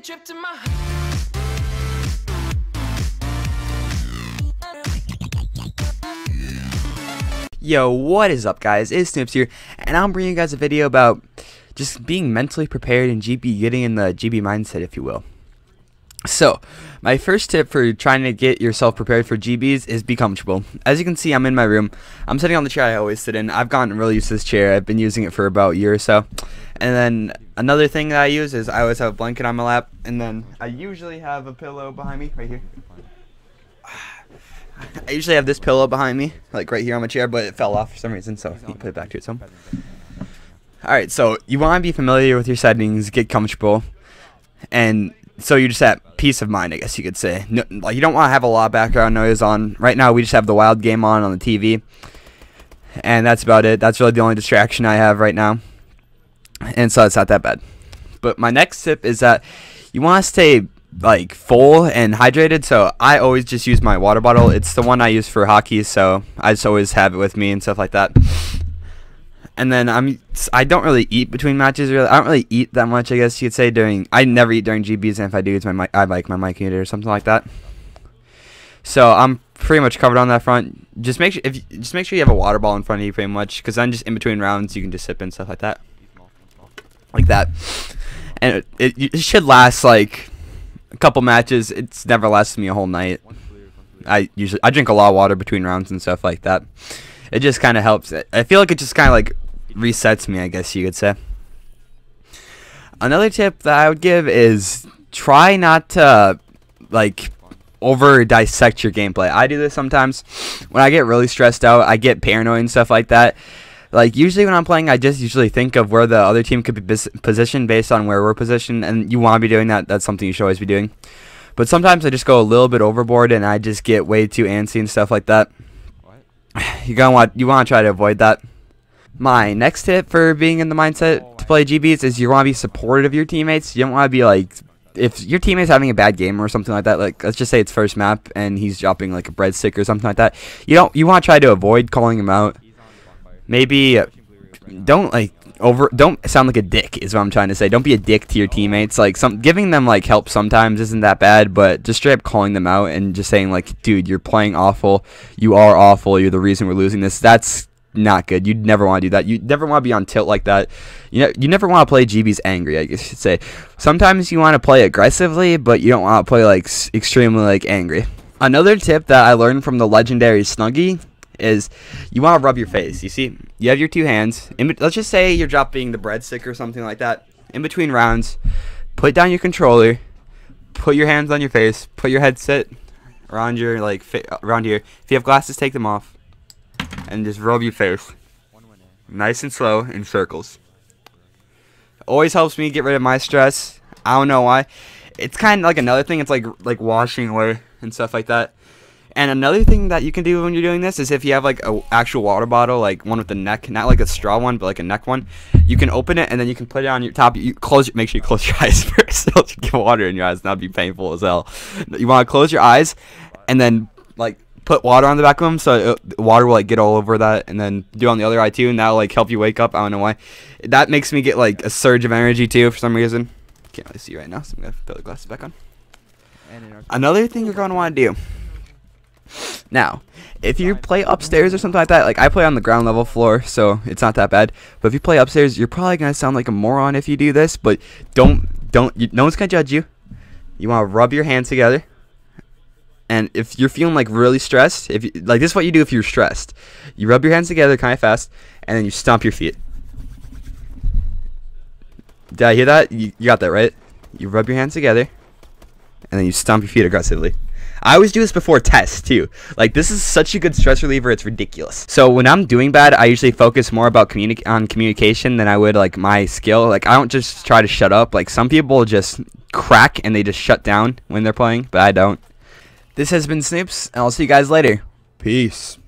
trip to my Yo, what is up guys, it's Snoops here, and I'm bringing you guys a video about just being mentally prepared in GB, getting in the GB mindset, if you will. So, my first tip for trying to get yourself prepared for GBs is be comfortable. As you can see, I'm in my room. I'm sitting on the chair I always sit in. I've gotten really used to this chair. I've been using it for about a year or so. And then another thing that I use is I always have a blanket on my lap, and then I usually have a pillow behind me, right here. I usually have this pillow behind me, like right here on my chair, but it fell off for some reason, so you put it back to its home. Alright, so you want to be familiar with your settings, get comfortable, and so you're just at peace of mind, I guess you could say. No, like you don't want to have a lot of background noise on. Right now, we just have the wild game on the TV, and that's about it. That's really the only distraction I have right now, and so it's not that bad. But my next tip is that you want to stay like full and hydrated, so I always just use my water bottle. It's the one I use for hockey, so I just always have it with me and stuff like that. And then I don't really eat between matches, really. I don't really eat that much, I guess you could say. I never eat during GBs, and if I do, it's I like my mic eater or something like that. So I'm pretty much covered on that front. Just make sure you have a water bottle in front of you, pretty much, because then just in between rounds you can just sip and stuff like that, and it should last like a couple matches. It's never lasted me a whole night. I drink a lot of water between rounds and stuff like that. It just kind of helps. I feel like it just kind of like resets me, I guess you could say. Another tip that I would give is try not to like over dissect your gameplay. I do this sometimes when I get really stressed out. I get paranoid and stuff like that. Like usually when I'm playing, I just usually think of where the other team could be positioned based on where we're positioned, and you want to be doing that. That's something you should always be doing. But sometimes I just go a little bit overboard and I just get way too antsy and stuff like that. You want to try to avoid that. My next tip for being in the mindset to play GBs is you want to be supportive of your teammates. You don't want to be like, if your teammate's having a bad game or something like that, like let's just say it's first map and he's dropping like a breadstick or something like that, you want to try to avoid calling him out. Maybe don't sound like a dick is what I'm trying to say. Don't be a dick to your teammates. Like giving them like help sometimes isn't that bad, but just straight up calling them out and just saying like, dude, you're playing awful. You are awful. You're the reason we're losing this. That's not good. You'd never want to do that. You never want to be on tilt like that. You never want to play GBs angry, I guess you should say. Sometimes you want to play aggressively, but you don't want to play like extremely like angry. Another tip that I learned from the legendary Snuggie is you want to rub your face. You see, you have your two hands. Let's just say you're dropping the breadstick or something like that. In between rounds, put down your controller, put your hands on your face, put your headset around your around here. If you have glasses, take them off, and just rub your face, nice and slow in circles. Always helps me get rid of my stress. I don't know why. It's kind of like another thing. It's like washing away and stuff like that. And another thing that you can do when you're doing this is if you have like an actual water bottle, like one with the neck, not like a straw one, but like a neck one, you can open it and then you can put it on your top. Make sure you close your eyes first. Don't get water in your eyes. That'd be painful as hell. You want to close your eyes and then like put water on the back of them, so water will like get all over that, and then do it on the other eye too, and that'll like help you wake up. I don't know why. That makes me get like a surge of energy too for some reason. Can't really see right now, so I'm gonna put the glasses back on. Another thing you're gonna want to do. Now, if you play upstairs or something like that, like I play on the ground level floor, so it's not that bad. But if you play upstairs, you're probably gonna sound like a moron if you do this. But no one's gonna judge you. You want to rub your hands together, and if you're feeling like really stressed, this is what you do if you're stressed. You rub your hands together kind of fast, and then you stomp your feet. Did I hear that? You got that right? You rub your hands together, and then you stomp your feet aggressively. I always do this before tests too. Like this is such a good stress reliever, it's ridiculous. So when I'm doing bad, I usually focus more about communication than I would like my skill. Like I don't just try to shut up. Like some people just crack and they just shut down when they're playing, but I don't. This has been Snoops, and I'll see you guys later. Peace.